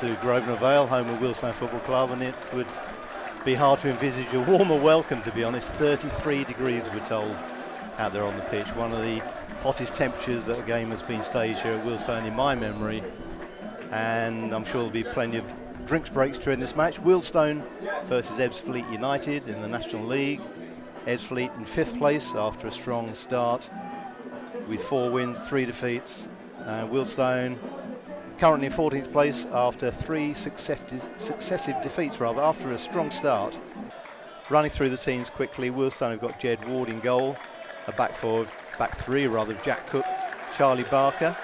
to Grosvenor Vale, home of Wealdstone Football Club, and it would be hard to envisage a warmer welcome, to be honest. 33 degrees we're told out there on the pitch, one of the hottest temperatures that a game has been staged here at Wealdstone in my memory, and I'm sure there'll be plenty of drinks breaks during this match. Wealdstone versus Ebbsfleet United in the National League. Ebbsfleet in 5th place after a strong start with 4 wins, 3 defeats. Wealdstone currently in 14th place after 3 successive defeats, after a strong start. Running through the teams quickly, Wealdstone have got Jed Ward in goal, a back three, Jack Cook, Charlie Barker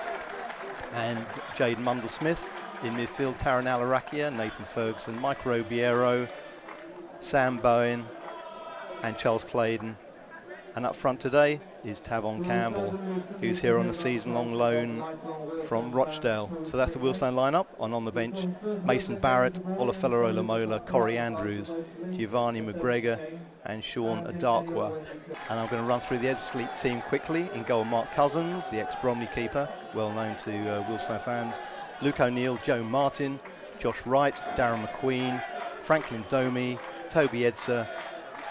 and Jaden Mundle-Smith. In midfield, Taran Alarakia, Nathan Ferguson, Mike Robiero, Sam Bowen and Charles Claydon. And up front today is Tavon Campbell, who's here on a season-long loan from Rochdale. So that's the Wealdstone lineup. On the bench, Mason Barrett, Olafella Olamola, Corey Andrews, Giovanni McGregor and Sean Adarkwa. And I'm going to run through the Ebbsfleet team quickly. In goal, Mark Cousins, the ex-Bromley keeper, well known to Wealdstone fans. Luke O'Neill, Joe Martin, Josh Wright, Darren McQueen, Franklin Domi, Toby Edser,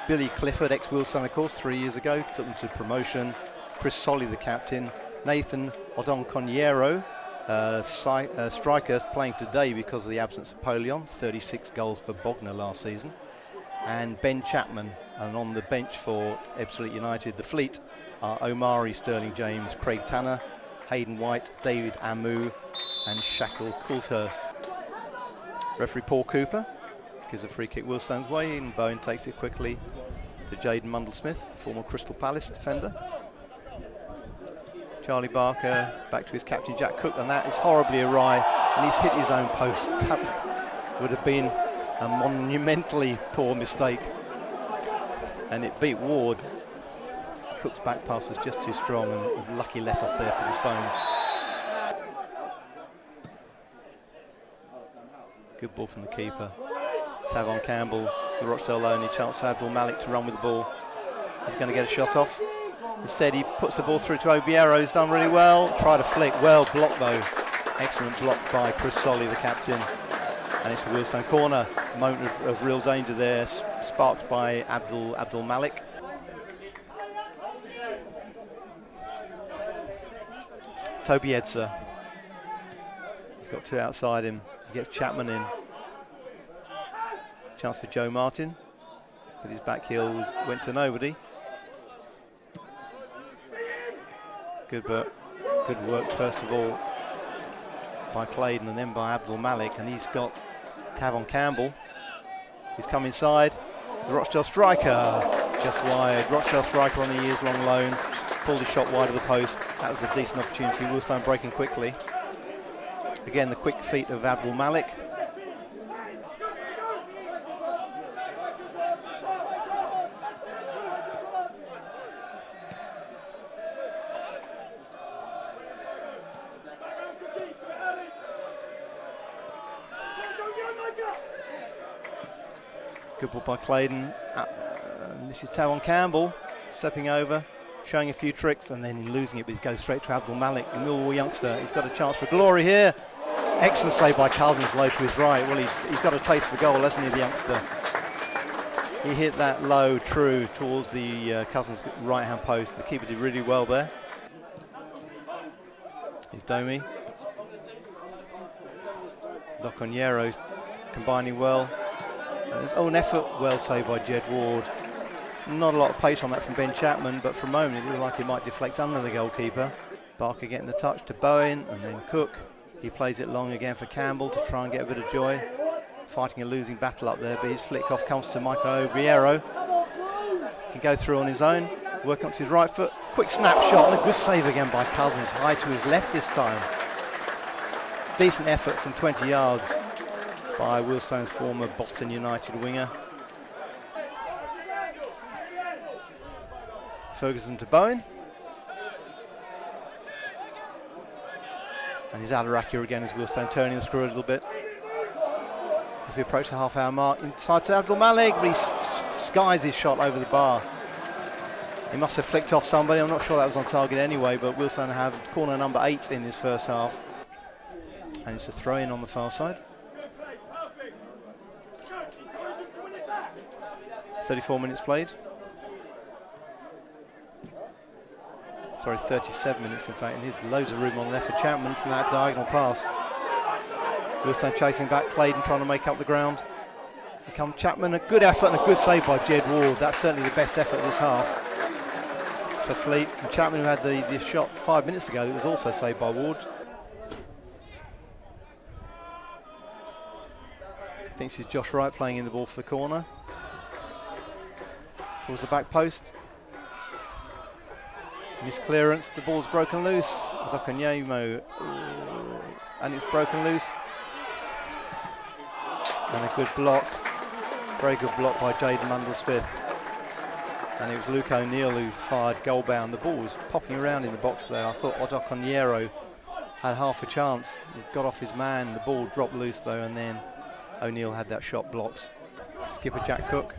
Billy Clifford, ex-Wealdstone of course, 3 years ago, took them to promotion. Chris Solly, the captain. Nathan Odonconiero, striker, playing today because of the absence of Polion, 36 goals for Bognor last season. And Ben Chapman, and on the bench for Ebbsfleet United, the Fleet are Omari Sterling James, Craig Tanner, Hayden White, David Amu and Shackle Coulthurst. Referee Paul Cooper gives a free kick Wealdstone's way, and Bowen takes it quickly to Jaden Mundle-Smith, former Crystal Palace defender. Charlie Barker back to his captain Jack Cook, and that is horribly awry, and he's hit his own post. That would have been a monumentally poor mistake, and it beat Ward. Cook's back pass was just too strong, and a lucky let off there for the Stones. Good ball from the keeper. Tavon Campbell, the Rochdale loanee, chance Abdul Malik to run with the ball. He's going to get a shot off. Instead, he puts the ball through to Obiero, who's done really well. Try to flick, well blocked though. Excellent block by Chris Solly, the captain. And it's a Wealdstone corner. A moment of real danger there, sparked by Abdul Malik. Toby Edser. He's got 2 outside him. He gets Chapman in. Chance for Joe Martin, but his back heel went to nobody. Good work first of all by Claydon and then by Abdul Malik, and he's got Tavon Campbell. He's come inside. The Rochdale striker just wide. Rochdale striker on the years-long loan, pulled his shot wide of the post. That was a decent opportunity. Wealdstone breaking quickly. Again, the quick feet of Abdul Malik. Good ball by Claydon. This is Tavon Campbell stepping over, showing a few tricks, and then losing it, but he goes straight to Abdul Malik, the Millwall youngster. He's got a chance for glory here. Excellent save by Cousins, low to his right. Well, he's got a taste for goal, hasn't he, the youngster? He hit that low, true, towards the Cousins' right-hand post. The keeper did really well there. Here's Domi. Doconyero's combining well. There's an effort, well saved by Jed Ward. Not a lot of pace on that from Ben Chapman, but for a moment it looked like it might deflect under the goalkeeper. Barker getting the touch to Bowen, and then Cook. He plays it long again for Campbell to try and get a bit of joy. Fighting a losing battle up there, but his flick off comes to Michael Obiero. Can go through on his own, work up to his right foot. Quick snapshot, and a good save again by Cousins. High to his left this time. Decent effort from 20 yards by Wealdstone's former Boston United winger. Ferguson to Bowen. And he's Alarakia again as Wealdstone turning the screw a little bit. As we approach the half-hour mark, inside to Abdul Malik, but he skies his shot over the bar. He must have flicked off somebody. I'm not sure that was on target anyway, but Wealdstone have corner number 8 in this first half. And it's a throw-in on the far side. 34 minutes played. Sorry, 37 minutes in fact, and there's loads of room on there for Chapman from that diagonal pass. Wealdstone chasing back, Claydon trying to make up the ground. Here comes Chapman, a good effort and a good save by Jed Ward. That's certainly the best effort of this half for Fleet. From Chapman, who had the shot 5 minutes ago, that was also saved by Ward. Thinks he's Josh Wright playing in the ball for the corner. Towards the back post. Miss clearance, the ball's broken loose. Dokonyemo, and it's broken loose. And a good block, very good block by Jaden Mundell-Smith. And it was Luke O'Neill who fired goal bound. The ball was popping around in the box there. I thought Odokonyero had half a chance. He got off his man, the ball dropped loose though, and then O'Neill had that shot blocked. Skipper Jack Cook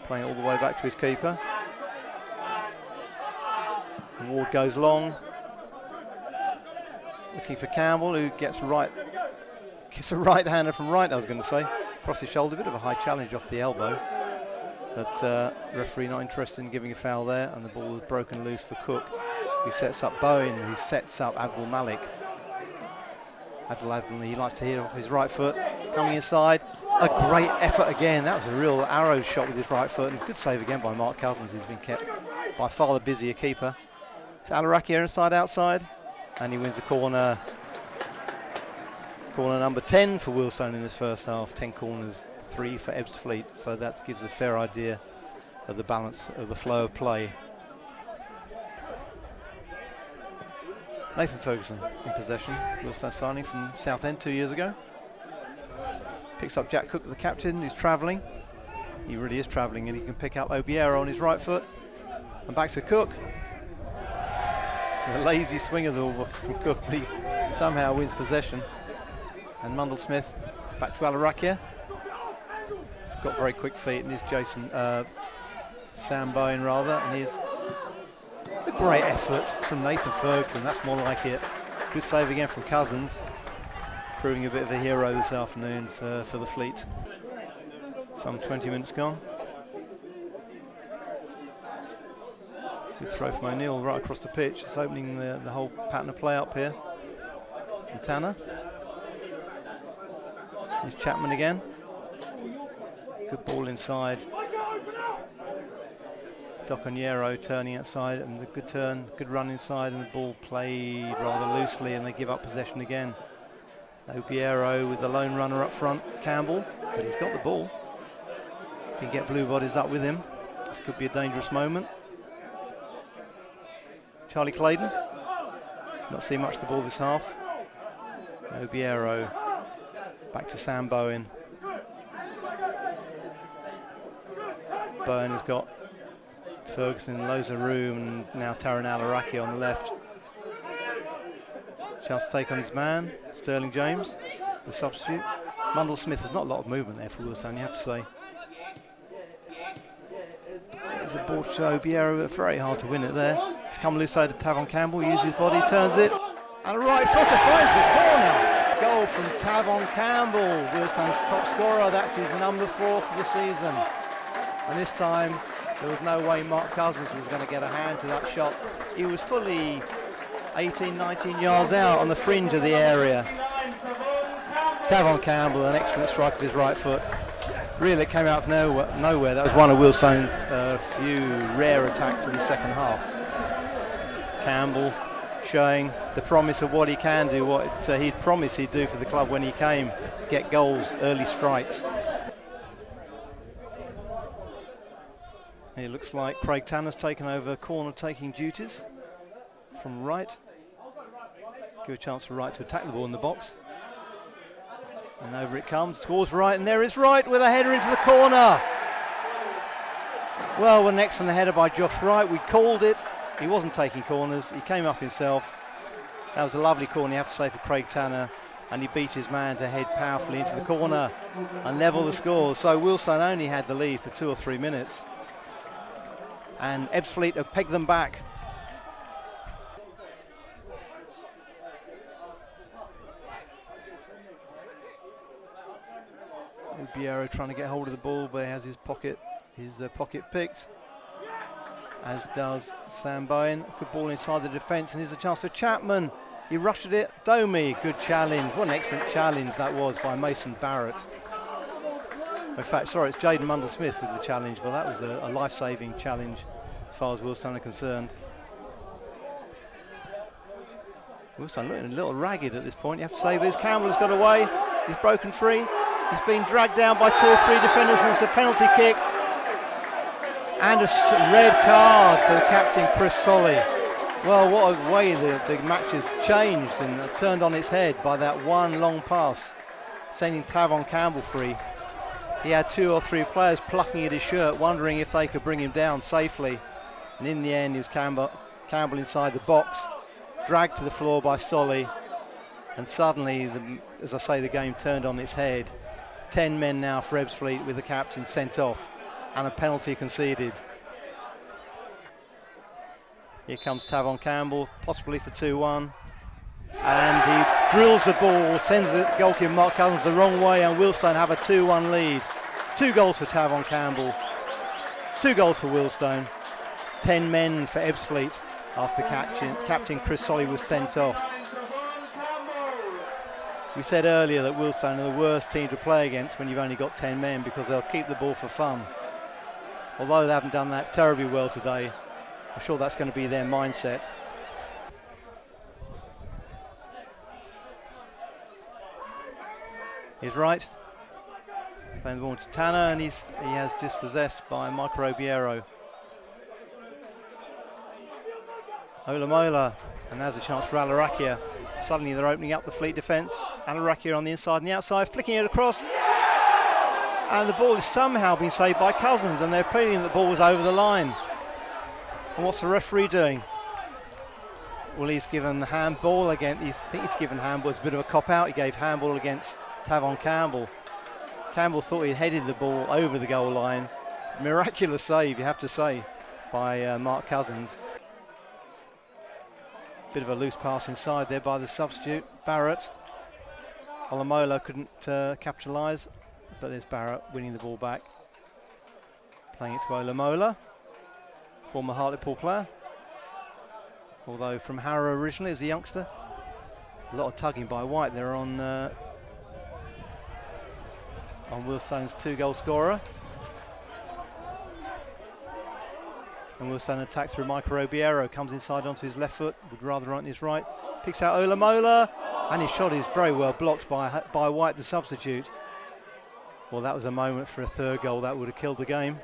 playing all the way back to his keeper. And Ward goes long, looking for Campbell, who gets a right-hander from right, I was going to say. Across his shoulder, a bit of a high challenge off the elbow. But referee not interested in giving a foul there, and the ball is broken loose for Cook, who sets up Bowen, who sets up Abdul Malik. Abdul Malik, he likes to hit off his right foot, coming inside. A great effort again. That was a real arrow shot with his right foot, and good save again by Mark Cousins, who's been kept by far the busier keeper. It's Alarakia inside outside, and he wins the corner. Corner number 10 for Wealdstone in this first half. 10 corners, 3 for Ebbsfleet. So that gives a fair idea of the balance of the flow of play. Nathan Ferguson in possession. Wealdstone signing from Southend 2 years ago. Picks up Jack Cook, the captain, who's travelling. He really is travelling, and he can pick up Obiero on his right foot. And back to Cook. A lazy swing of the ball from Cook, but he somehow wins possession. And Mundell-Smith back to Alarakia. He's got very quick feet, and here's Sam Bowen rather, and here's a great effort from Nathan Ferguson. That's more like it. Good save again from Cousins, proving a bit of a hero this afternoon for the Fleet. Some 20 minutes gone. Good throw from O'Neill right across the pitch. It's opening the whole pattern of play up here. And Tanner. Here's Chapman again. Good ball inside. Dokonyero turning outside, and the good turn, good run inside, and the ball played rather loosely, and they give up possession again. Obiero with the lone runner up front, Campbell, but he's got the ball. Can get blue bodies up with him. This could be a dangerous moment. Charlie Claydon, not seen much of the ball this half. Obiero, back to Sam Bowen. Bowen has got Ferguson, loads of room, and now Taran Alarakia on the left. Chance to take on his man, Sterling James, the substitute. Mundell-Smith, there's not a lot of movement there for Wealdstone, you have to say. There's a ball to Obiero, but very hard to win it there. It's come loose side of Tavon Campbell, uses his body, turns it, and a right footer finds the corner. Goal from Tavon Campbell, Wealdstone's top scorer. That's his number 4 for the season. And this time, there was no way Mark Cousins was going to get a hand to that shot. He was fully 18, 19 yards out on the fringe of the area. Tavon Campbell, an excellent strike with his right foot. Really, it came out of nowhere. That was one of Wealdstone's few rare attacks in the second half. Campbell showing the promise of what he can do, what he'd promised he'd do for the club when he came, get goals, early strikes. It looks like Craig Tanner's taken over corner taking duties from Wright. Give a chance for Wright to attack the ball in the box. And over it comes towards Wright, and there is Wright with a header into the corner. Well, we're next on the header by Josh Wright. We called it. He wasn't taking corners. He came up himself. That was a lovely corner, you have to say, for Craig Tanner. And he beat his man to head powerfully into the corner and level the score. So Wealdstone only had the lead for 2 or 3 minutes. And Ebbsfleet have pegged them back. Biero trying to get hold of the ball, but he has his pocket picked, as does Sam Bowen. Good ball inside the defence, and here's a chance for Chapman. He rushed at it. Domi, good challenge. What an excellent challenge that was by Mason Barrett. In fact, sorry, it's Jaden Mundle-Smith with the challenge, but that was a life-saving challenge as far as Wealdstone are concerned. Wealdstone looking a little ragged at this point, you have to say, but as Campbell has got away, he's broken free. He's been dragged down by 2 or 3 defenders, and it's a penalty kick. And a red card for the captain, Chris Solly. Well, what a way the match has changed and turned on its head by that one long pass, sending Tavon Campbell free. He had 2 or 3 players plucking at his shirt, wondering if they could bring him down safely. And in the end, it was Campbell inside the box, dragged to the floor by Solly. And suddenly, as I say, the game turned on its head. 10 men now for Ebbsfleet with the captain sent off and a penalty conceded. Here comes Tavon Campbell, possibly for 2-1. And he drills the ball, sends the goalkeeper Mark Cousins the wrong way, and Wealdstone have a 2-1 lead. 2 goals for Tavon Campbell, 2 goals for Wealdstone. 10 men for Ebbsfleet after captain Chris Solly was sent off. We said earlier that Wealdstone are the worst team to play against when you've only got 10 men, because they'll keep the ball for fun. Although they haven't done that terribly well today, I'm sure that's going to be their mindset. He's right. Playing the ball to Tanner, and he has dispossessed by Michael Obiero. Olamola, and there's a chance for Alarakia. Suddenly they're opening up the Fleet defence. Alarakia on the inside and the outside, flicking it across. And the ball is somehow being saved by Cousins, and they're appealing that the ball was over the line. And what's the referee doing? Well, he's given handball against, I think he's given handball. It's a bit of a cop-out. He gave handball against Tavon Campbell. Campbell thought he'd headed the ball over the goal line. Miraculous save, you have to say, by Mark Cousins. Bit of a loose pass inside there by the substitute, Barrett. Olamola couldn't capitalise, but there's Barrett winning the ball back. Playing it to Olamola, former Hartlepool player, although from Harrow originally as a youngster. A lot of tugging by White there on Wealdstone's 2-goal scorer. And Wealdstone attacks through Michael Obiero, comes inside onto his left foot, would rather on his right, picks out Olamola, and his shot is very well blocked by White, the substitute. Well, that was a moment for a 3rd goal that would have killed the game.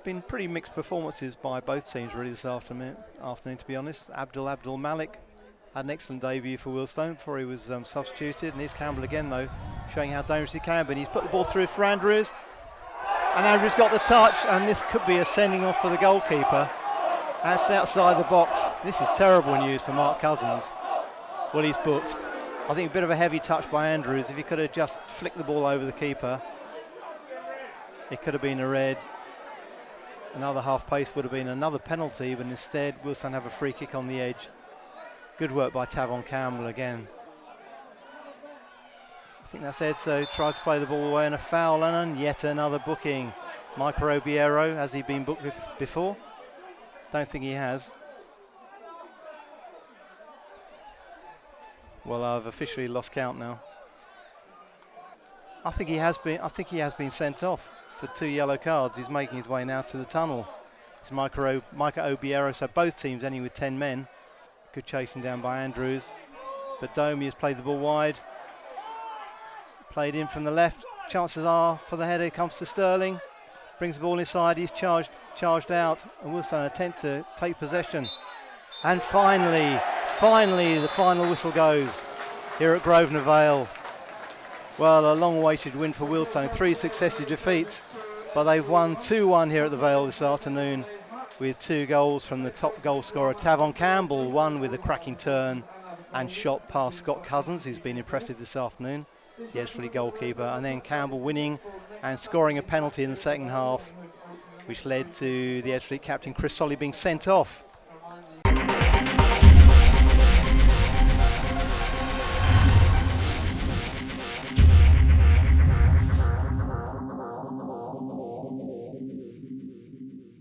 Been pretty mixed performances by both teams really this afternoon, to be honest. Abdul Malik had an excellent debut for Wealdstone before he was substituted, and here's Campbell again though, showing how dangerous he can be. And he's put the ball through for Andrews, and Andrews got the touch, and this could be a sending off for the goalkeeper. That's outside the box. This is terrible news for Mark Cousins. Well, he's booked. I think a bit of a heavy touch by Andrews. If he could have just flicked the ball over the keeper, it could have been a red. Another half pace would have been another penalty, but instead Wealdstone have a free kick on the edge. Good work by Tavon Campbell again. I think that's Edso, tried to play the ball away, and a foul, and yet another booking. Michael Obiero, has he been booked before? Don't think he has. Well, I've officially lost count now. I think he has been sent off for 2 yellow cards. He's making his way now to the tunnel. It's Michael Obiero, so both teams ending with 10 men. Good chasing down by Andrews, but Domi has played the ball wide. Played in from the left. Chances are for the header. Comes to Sterling. Brings the ball inside. He's charged out, and Wealdstone attempt to take possession. And finally, the final whistle goes here at Grosvenor Vale. Well, a long-awaited win for Wealdstone. 3 successive defeats, but they've won 2-1 here at the Vale this afternoon, with 2 goals from the top goal scorer Tavon Campbell, one with a cracking turn and shot past Scott Cousins, who's been impressive this afternoon, the Ebbsfleet goalkeeper, and then Campbell winning and scoring a penalty in the second half, which led to the Ebbsfleet captain Chris Solly being sent off.